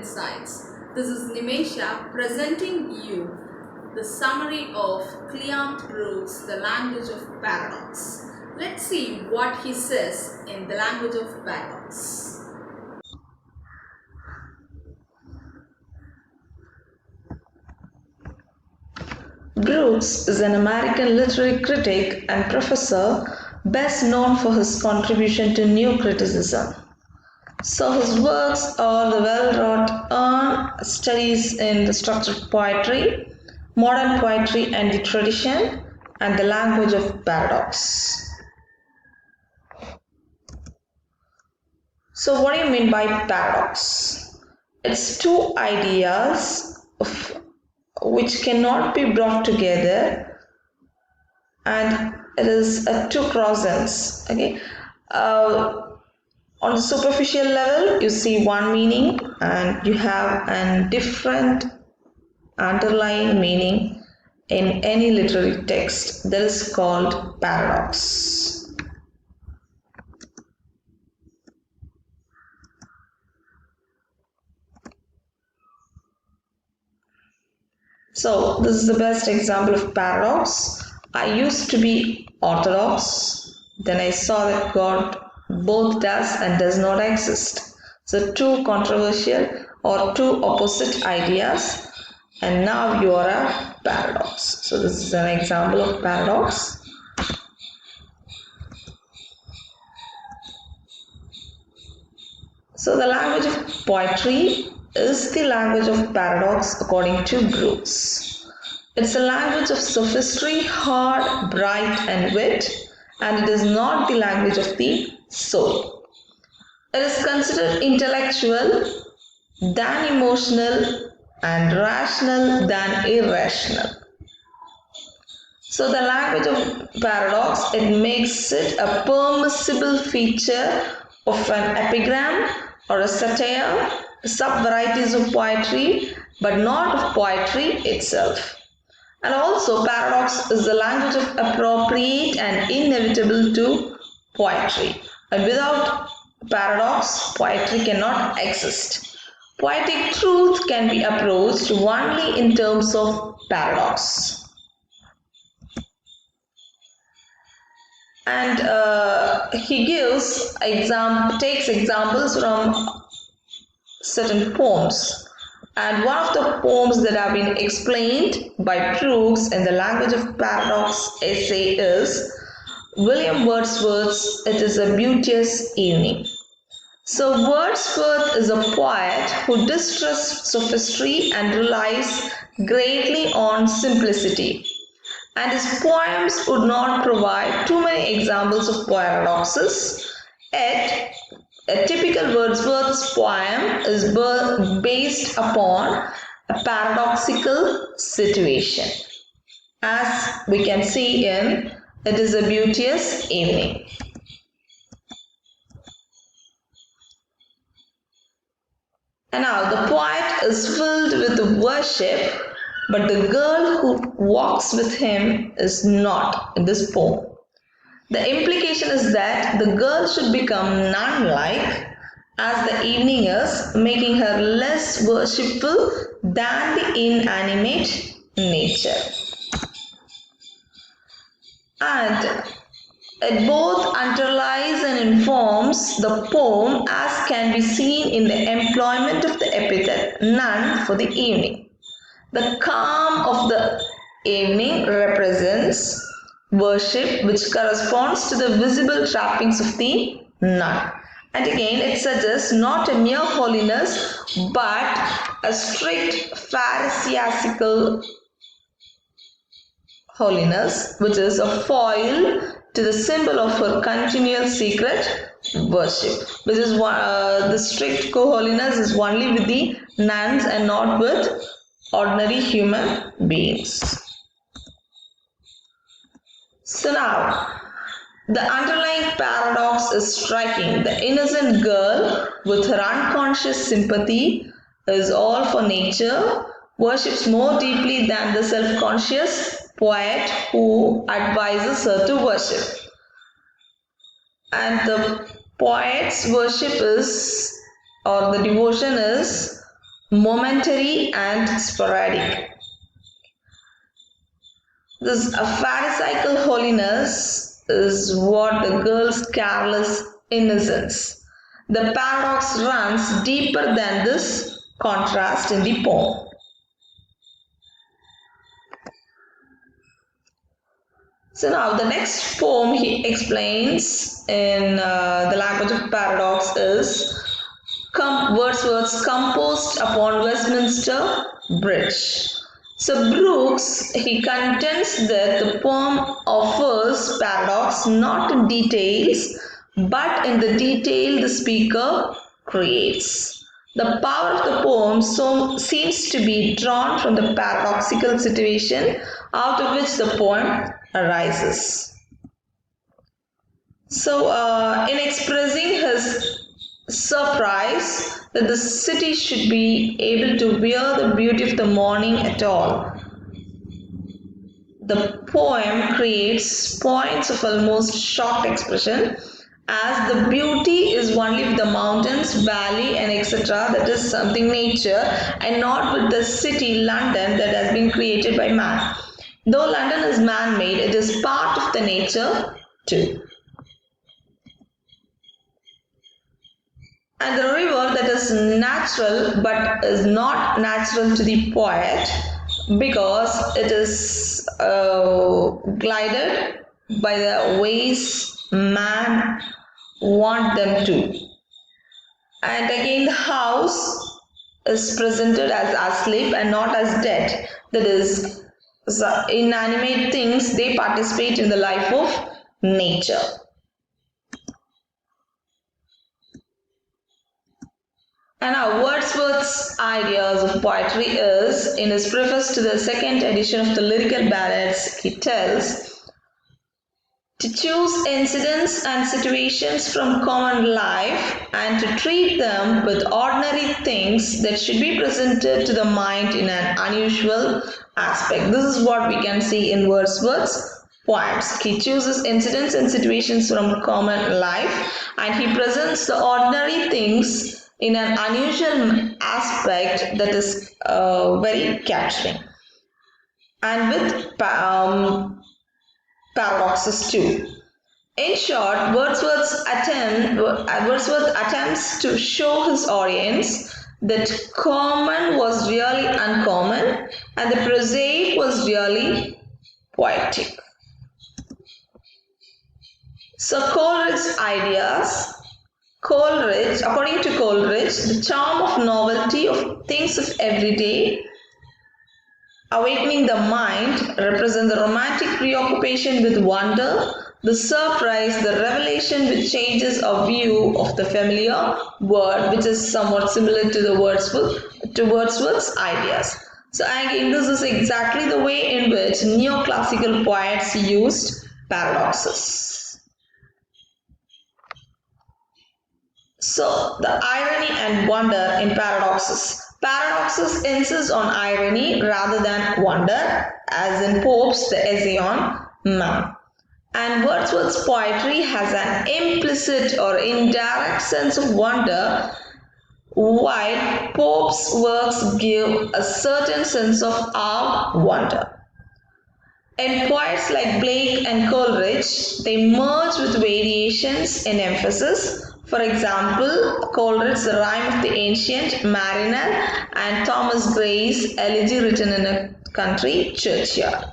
Science. This is Nimesha presenting you the summary of Cleant Brooks, The Language of Paradox. Let's see what he says in The Language of Paradox. Brooks is an American literary critic and professor best known for his contribution to new criticism. So his works are the well-wrought studies in the structured poetry, modern poetry and the tradition, and the language of paradox. So what do you mean by paradox? It's two ideas which cannot be brought together, and it is two cross-ends. Okay. On the superficial level, you see one meaning and you have a different underlying meaning in any literary text. That is called paradox. So this is the best example of paradox. I used to be orthodox, then I saw that God both does and does not exist. So two controversial or two opposite ideas, and now you are a paradox. So this is an example of paradox. So the language of poetry is the language of paradox according to Brooks. It's a language of sophistry, hard, bright and wit, and it is not the language of the soul. It is considered intellectual than emotional and rational than irrational. So the language of paradox, it makes it a permissible feature of an epigram or a satire, sub-varieties of poetry, but not of poetry itself. And also paradox is the language of appropriate and inevitable to poetry. And without paradox, poetry cannot exist. Poetic truth can be approached only in terms of paradox. And he takes examples from certain poems. And one of the poems that have been explained by Brooks in the language of paradox essay is William Wordsworth's It is a Beauteous Evening. So Wordsworth is a poet who distrusts sophistry and relies greatly on simplicity. And his poems would not provide too many examples of paradoxes, yet a typical Wordsworth's poem is based upon a paradoxical situation, as we can see in It is a Beauteous Evening. And now the poet is filled with worship, but the girl who walks with him is not in this poem. The implication is that the girl should become nun-like as the evening is, making her less worshipful than the inanimate nature. And it both underlies and informs the poem, as can be seen in the employment of the epithet nun for the evening. The calm of the evening represents worship, which corresponds to the visible trappings of the nun. And again, it suggests not a mere holiness, but a strict pharisaical holiness, which is a foil to the symbol of her continual secret worship. Which is the strict holiness is only with the nuns and not with ordinary human beings. So now, the underlying paradox is striking. The innocent girl with her unconscious sympathy is all for nature, worships more deeply than the self-conscious poet who advises her to worship. And the poet's worship is, or the devotion is, momentary and sporadic. This pharisaical holiness is what the girl's careless innocence. The paradox runs deeper than this contrast in the poem. So now the next poem he explains in the language of paradox is Wordsworth's Composed upon Westminster Bridge. So Brooks, he contends that the poem offers paradox not in details, but in the detail the speaker creates. The power of the poem seems to be drawn from the paradoxical situation out of which the poem arises. So, in expressing his surprise that the city should be able to wear the beauty of the morning at all, the poem creates points of almost shocked expression, as the beauty is only with the mountains, valley and etc. that is something nature, and not with the city London that has been created by man. Though London is man-made, it is part of the nature too. And the river that is natural but is not natural to the poet because it is glided by the ways man want them to. And again the house is presented as asleep and not as dead. That is, inanimate things, they participate in the life of nature. And now Wordsworth's Ideas of Poetry is, in his preface to the second edition of the Lyrical Ballads, he tells, to choose incidents and situations from common life and to treat them with ordinary things that should be presented to the mind in an unusual aspect. This is what we can see in Wordsworth's poems. He chooses incidents and situations from common life and he presents the ordinary things in an unusual aspect that is very capturing. And with paradoxes too. In short, Wordsworth attempts to show his audience that common was really uncommon and the prosaic was really poetic. So Coleridge's ideas. According to Coleridge, the charm of novelty of things of everyday awakening the mind represent the romantic preoccupation with wonder, the surprise, the revelation which changes our view of the familiar word, which is somewhat similar to the Wordsworth's ideas. So again, this is exactly the way in which neoclassical poets used paradoxes. So the irony and wonder in paradoxes. Paradoxes insist on irony rather than wonder, as in Pope's The Essay on Man. And Wordsworth's poetry has an implicit or indirect sense of wonder, while Pope's works give a certain sense of awe-wonder. In poets like Blake and Coleridge, they merge with variations in emphasis. For example, Coleridge's The Rime of the Ancient Mariner and Thomas Gray's Elegy written in a country churchyard.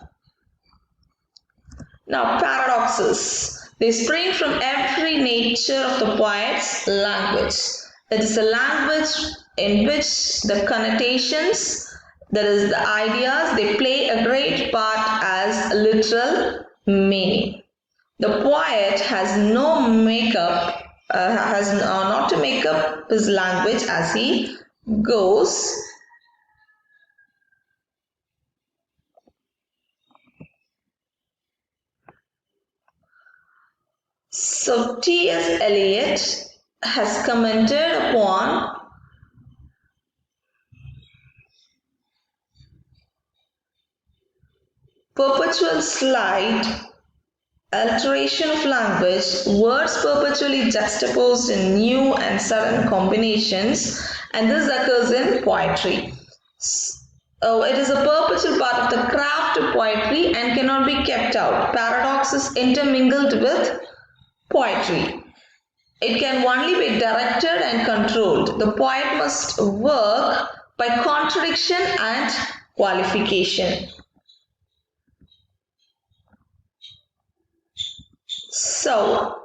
Now, paradoxes. They spring from every nature of the poet's language. It is a language in which the connotations, that is the ideas, they play a great part as literal meaning. The poet has no makeup, not to make up his language as he goes. So T.S. Eliot has commented upon perpetual slight alteration of language, words perpetually juxtaposed in new and sudden combinations, and this occurs in poetry. It is a perpetual part of the craft of poetry and cannot be kept out. Paradox is intermingled with poetry. It can only be directed and controlled. The poet must work by contradiction and qualification. So,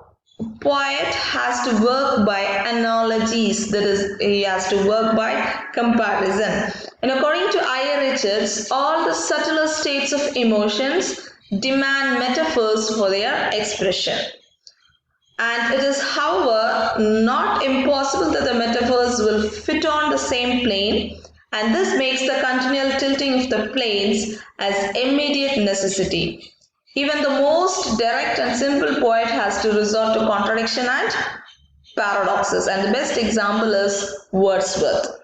poet has to work by analogies, that is, he has to work by comparison. And according to I. Richards, all the subtler states of emotions demand metaphors for their expression. And it is, however, not impossible that the metaphors will fit on the same plane, and this makes the continual tilting of the planes as immediate necessity. Even the most direct and simple poet has to resort to contradiction and paradoxes, and the best example is Wordsworth.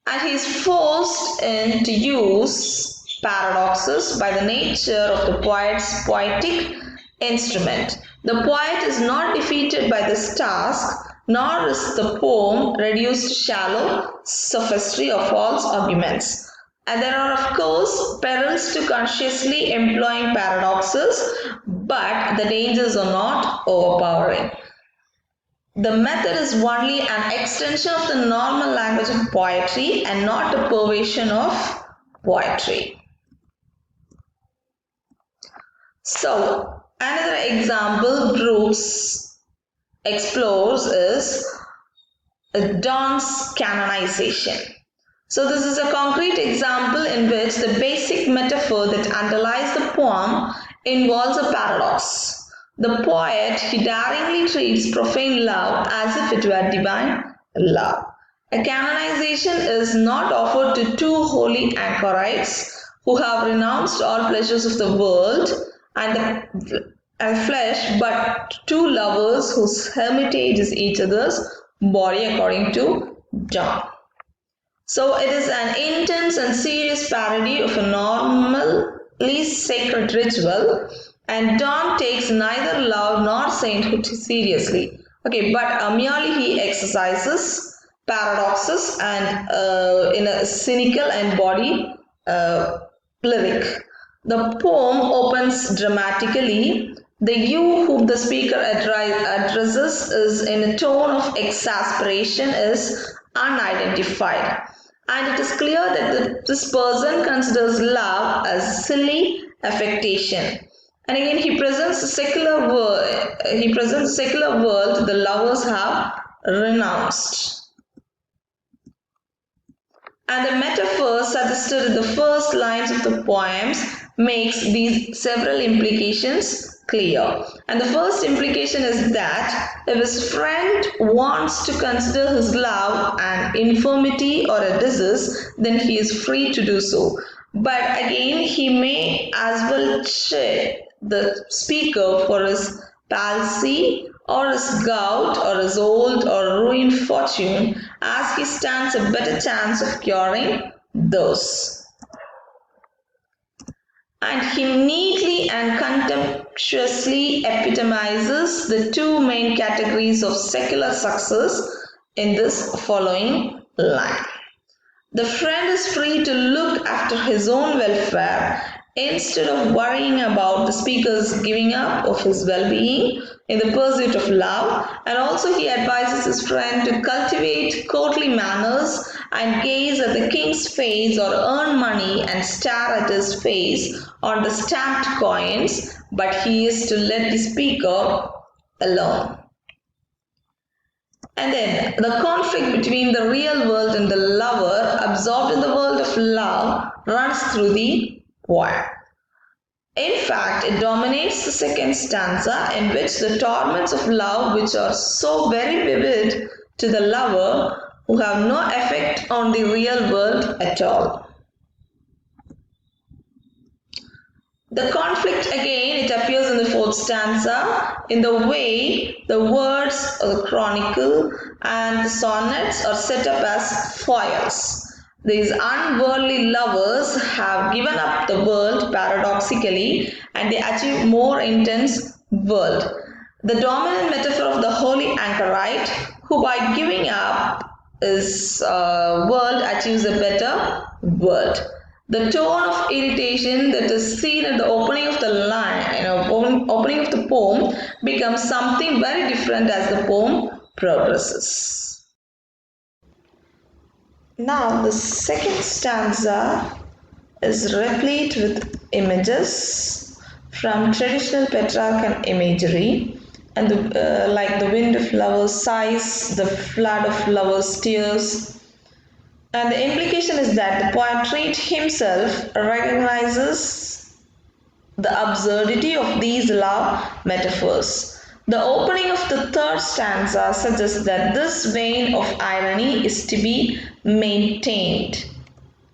And he is forced to use paradoxes by the nature of the poet's poetic instrument. The poet is not defeated by this task, nor is the poem reduced to shallow sophistry or false arguments. And there are, of course, perils to consciously employing paradoxes, but the dangers are not overpowering. The method is only an extension of the normal language of poetry and not a perversion of poetry. So, another example Brooks explores is Donne's canonization. So this is a concrete example in which the basic metaphor that underlies the poem involves a paradox. The poet, he daringly treats profane love as if it were divine love. A canonization is not offered to two holy anchorites who have renounced all pleasures of the world and flesh, but two lovers whose hermitage is each other's body, according to Donne. So it is an intense and serious parody of a normally sacred ritual, and Donne takes neither love nor sainthood seriously. Okay, but merely he exercises paradoxes and in a cynical and body lyric. The poem opens dramatically. The you whom the speaker addresses is in a tone of exasperation is unidentified. And it is clear that this person considers love as silly affectation. And again, he presents a secular world. The lovers have renounced. And the metaphor suggested in the first lines of the poems makes these several implications clear. And the first implication is that if his friend wants to consider his love an infirmity or a disease, then he is free to do so. But again, he may as well chide the speaker for his palsy or his gout or his old or ruined fortune, as he stands a better chance of curing those. And he neatly and contemptuously epitomizes the two main categories of secular success in this following line. The friend is free to look after his own welfare instead of worrying about the speaker's giving up of his well-being in the pursuit of love, and also he advises his friend to cultivate courtly manners and gaze at the king's face or earn money and stare at his face on the stamped coins, but he is to let the speaker alone. And then the conflict between the real world and the lover absorbed in the world of love runs through the poem. In fact, it dominates the second stanza, in which the torments of love, which are so very vivid to the lover, who have no effect on the real world at all. The conflict again, it appears in the fourth stanza in the way the words of the chronicle and the sonnets are set up as foils. These unworldly lovers have given up the world paradoxically, and they achieve more intense world. The dominant metaphor of the holy anchorite, who by giving up his world achieves a better world. The tone of irritation that is seen at the opening of the line, opening of the poem becomes something very different as the poem progresses. Now the second stanza is replete with images from traditional Petrarchan imagery, and like the wind of lovers' sighs, the flood of lovers' tears. And the implication is that the poet himself recognizes the absurdity of these love metaphors. The opening of the third stanza suggests that this vein of irony is to be maintained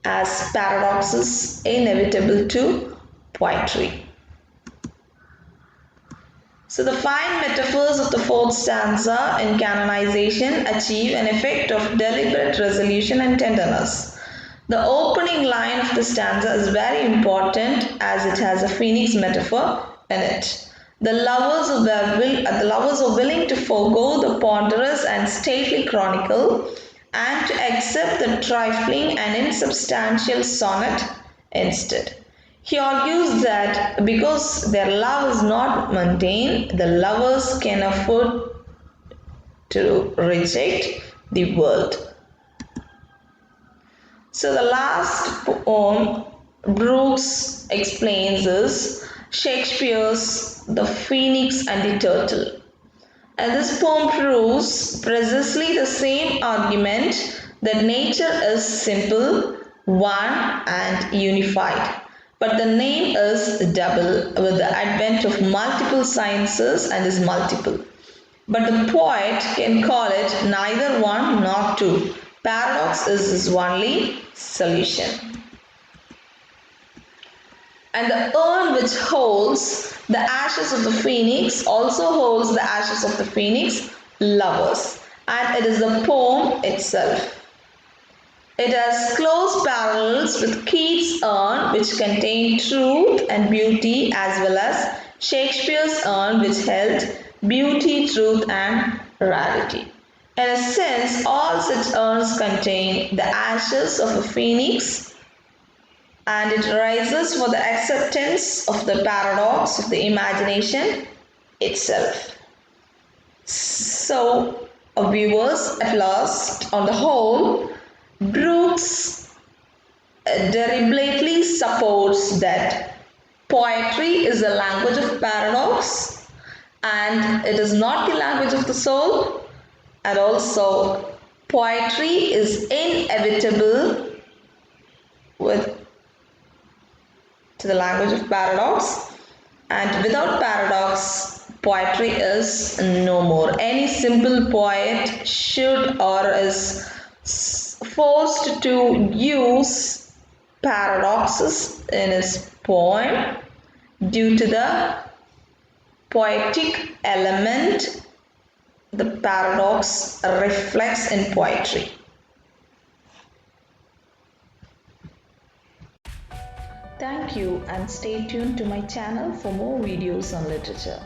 as paradoxes inevitable to poetry. So the fine metaphors of the fourth stanza in Canonization achieve an effect of deliberate resolution and tenderness. The opening line of the stanza is very important as it has a phoenix metaphor in it. The lovers are willing to forego the ponderous and stately chronicle and to accept the trifling and insubstantial sonnet instead. He argues that because their love is not mundane, the lovers can afford to reject the world. So the last poem Brooks explains is Shakespeare's The Phoenix and the Turtle. And this poem proves precisely the same argument that nature is simple, one and unified. But the name is double with the advent of multiple sciences and is multiple. But the poet can call it neither one nor two. Paradox is his only solution. And the urn which holds the ashes of the phoenix also holds the ashes of the phoenix lovers. And it is the poem itself. It has close parallels with Keats' urn which contained truth and beauty as well as Shakespeare's urn which held beauty, truth and rarity. In a sense, all such urns contain the ashes of a phoenix, and it rises for the acceptance of the paradox of the imagination itself. So, viewers, at last, on the whole, Brooks deliberately supports that poetry is a language of paradox and it is not the language of the soul, and also poetry is inevitable to the language of paradox, and without paradox poetry is no more. Any simple poet should or is forced to use paradoxes in his poem due to the poetic element the paradox reflects in poetry. Thank you and stay tuned to my channel for more videos on literature.